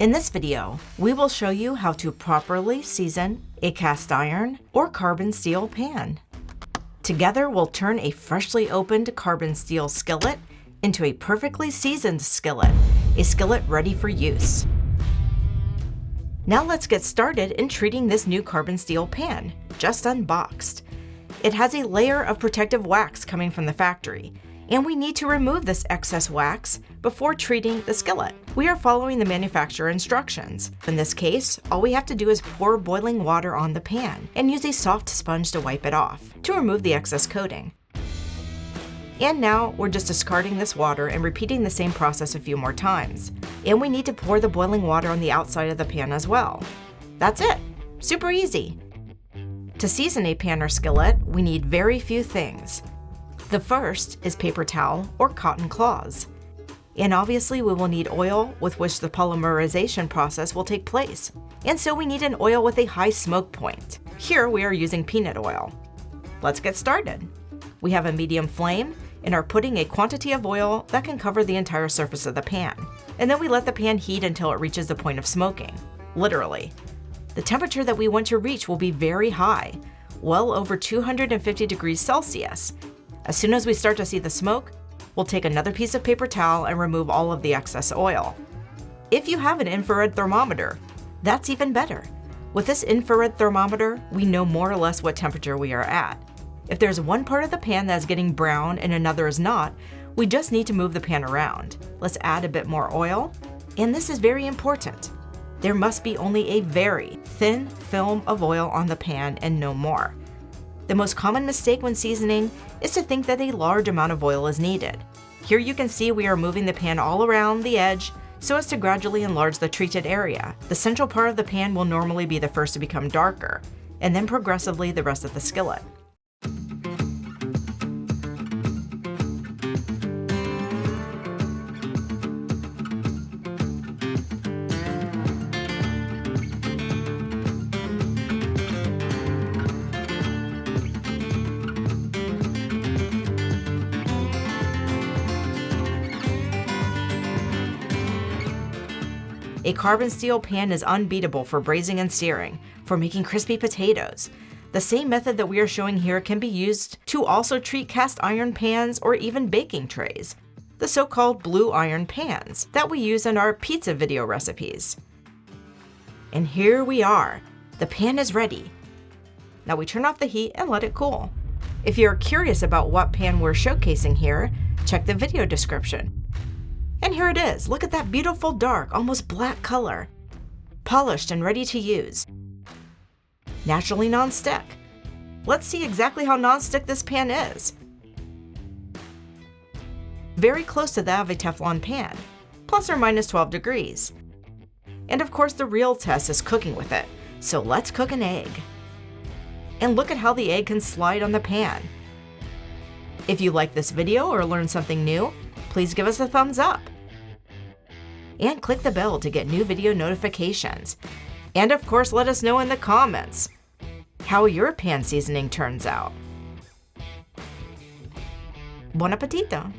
In this video, we will show you how to properly season a cast iron or carbon steel pan. Together, we'll turn a freshly opened carbon steel skillet into a perfectly seasoned skillet, a skillet ready for use. Now let's get started in treating this new carbon steel pan, just unboxed. It has a layer of protective wax coming from the factory, and we need to remove this excess wax before treating the skillet. We are following the manufacturer instructions. In this case, all we have to do is pour boiling water on the pan and use a soft sponge to wipe it off to remove the excess coating. And now we're just discarding this water and repeating the same process a few more times. And we need to pour the boiling water on the outside of the pan as well. That's it, super easy. To season a pan or skillet, we need very few things. The first is paper towel or cotton cloths. And obviously we will need oil with which the polymerization process will take place. And so we need an oil with a high smoke point. Here we are using peanut oil. Let's get started. We have a medium flame and are putting a quantity of oil that can cover the entire surface of the pan. And then we let the pan heat until it reaches the point of smoking, literally. The temperature that we want to reach will be very high, well over 250 degrees Celsius. As soon as we start to see the smoke, we'll take another piece of paper towel and remove all of the excess oil. If you have an infrared thermometer, that's even better. With this infrared thermometer, we know more or less what temperature we are at. If there's one part of the pan that's getting brown and another is not, we just need to move the pan around. Let's add a bit more oil. And this is very important. There must be only a very thin film of oil on the pan and no more. The most common mistake when seasoning is to think that a large amount of oil is needed. Here you can see we are moving the pan all around the edge so as to gradually enlarge the treated area. The central part of the pan will normally be the first to become darker, and then progressively the rest of the skillet. A carbon steel pan is unbeatable for braising and searing, for making crispy potatoes. The same method that we are showing here can be used to also treat cast iron pans or even baking trays, the so-called blue iron pans that we use in our pizza video recipes. And here we are. The pan is ready. Now we turn off the heat and let it cool. If you're curious about what pan we're showcasing here, check the video description. And here it is. Look at that beautiful dark, almost black color. Polished and ready to use. Naturally non-stick. Let's see exactly how non-stick this pan is. Very close to that of a Teflon pan, plus or minus 12 degrees. And of course the real test is cooking with it, so let's cook an egg. And look at how the egg can slide on the pan. If you like this video or learned something new, please give us a thumbs up. And click the bell to get new video notifications. And of course, let us know in the comments how your pan seasoning turns out. Buon appetito!